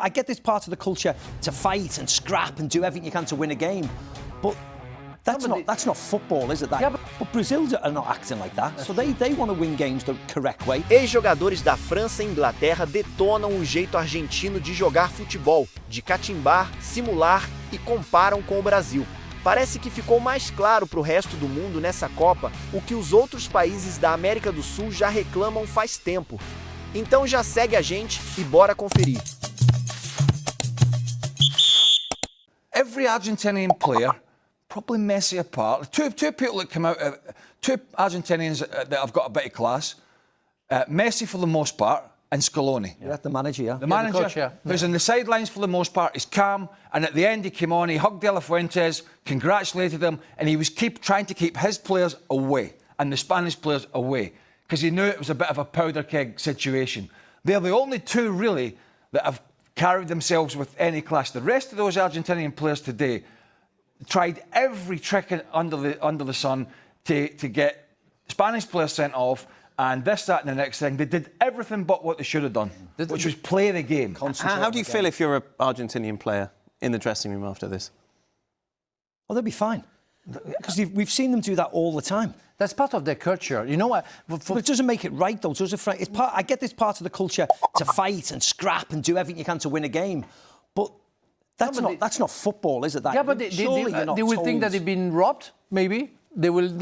I get this part of the culture to fight and scrap and do everything you can to win a game, but that's not football, is it? But Brazil are not acting like that, so they want to win games the correct way. Ex-jogadores da França e Inglaterra detonam o jeito argentino de jogar futebol, de catimbar, simular e comparam com o Brasil. Parece que ficou mais claro para o resto do mundo nessa Copa o que os outros países da América do Sul já reclamam faz tempo. Então já segue a gente e bora conferir. Every Argentinian player, probably Messi apart, two people that come out, two Argentinians that have got a bit of class, Messi for the most part, and Scaloni. Yeah, the manager, yeah. The manager, the coach, yeah. who's on the sidelines for the most part, is calm, and at the end he came on, he hugged De La Fuentes, congratulated them, and he was trying to keep his players away, and the Spanish players away, because he knew it was a bit of a powder keg situation. They're the only two, really, that have carried themselves with any class. The rest of those Argentinian players today tried every trick under the sun to get Spanish players sent off, and this, that, and the next thing. They did everything but what they should have done, which was play the game. How do you feel if you're an Argentinian player in the dressing room after this? Well, they'll be fine, because we've seen them do that all the time. That's part of their culture. You know what? But it doesn't make it right, though, does it, Frank? I get this part of the culture to fight and scrap and do everything you can to win a game, but that's not football, is it? Yeah, but they will think that they've been robbed. Maybe they won't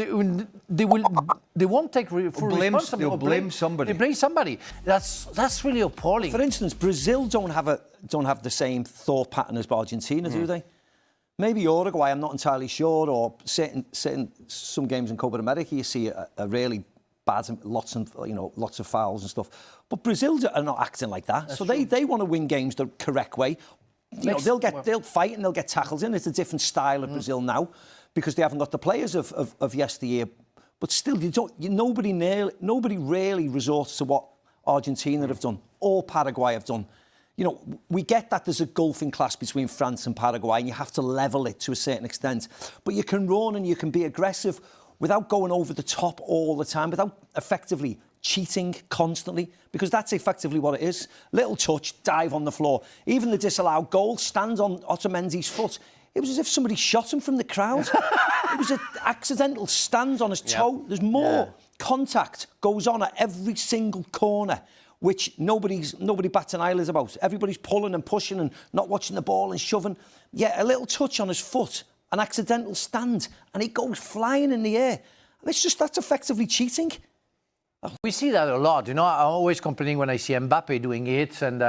take full responsibility. They'll blame somebody. They blame somebody. That's really appalling. For instance, Brazil don't have the same thought pattern as Argentina, do they? Maybe Uruguay, I'm not entirely sure, or some games in Copa America, you see a really bad, lots of fouls and stuff. But Brazil are not acting like that, so they want to win games the correct way. They'll fight and they'll get tackles in. It's a different style of Brazil now, because they haven't got the players of yesteryear. But still, nobody really resorts to what Argentina have done or Paraguay have done. You know, we get that there's a gulfing class between France and Paraguay, and you have to level it to a certain extent. But you can run and you can be aggressive without going over the top all the time, without effectively cheating constantly, because that's effectively what it is. Little touch, dive on the floor. Even the disallowed goal stands on Otamendi's foot. It was as if somebody shot him from the crowd. It was an accidental stand on his toe. There's more contact goes on at every single corner, which nobody bats an eyelid about. Everybody's pulling and pushing and not watching the ball and shoving. Yeah, a little touch on his foot, an accidental stand, and he goes flying in the air. That's effectively cheating. We see that a lot. You know, I'm always complaining when I see Mbappe doing it, and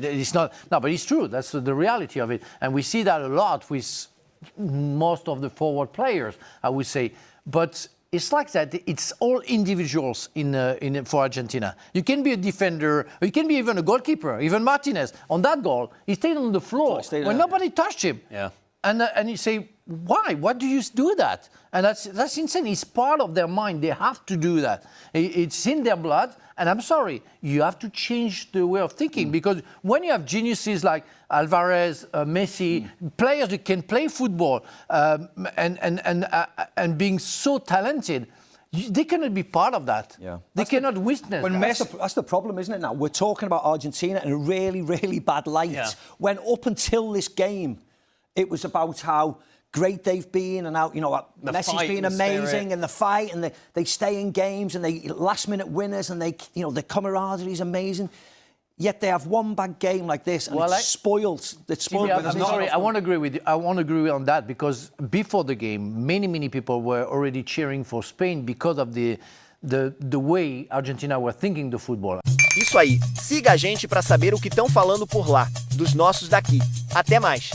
it's not. No, but it's true. That's the reality of it, and we see that a lot with most of the forward players, I would say. But it's like that. It's all individuals for Argentina. You can be a defender, or you can be even a goalkeeper. Even Martinez on that goal, he stayed on the floor when nobody touched him. Yeah. And you say, why? Why do you do that? And that's insane. It's part of their mind. They have to do that. It's in their blood. And I'm sorry, you have to change the way of thinking, because when you have geniuses like Alvarez, Messi, players that can play football and being so talented, they cannot be part of that. Yeah. They cannot witness that. That's the problem, isn't it, now? We're talking about Argentina in a really, really bad light, when up until this game, it was about how great they've been and how, Messi's been amazing and the fight, and they stay in games and they last-minute winners, and the camaraderie is amazing. Yet they have one bad game like this, and it's spoiled. It's spoiled. I'm sorry, I won't agree with you. I won't agree on that, because before the game, many people were already cheering for Spain because of the way Argentina were thinking the football. Isso aí, siga a gente para saber o que estão falando por lá, dos nossos daqui. Até mais!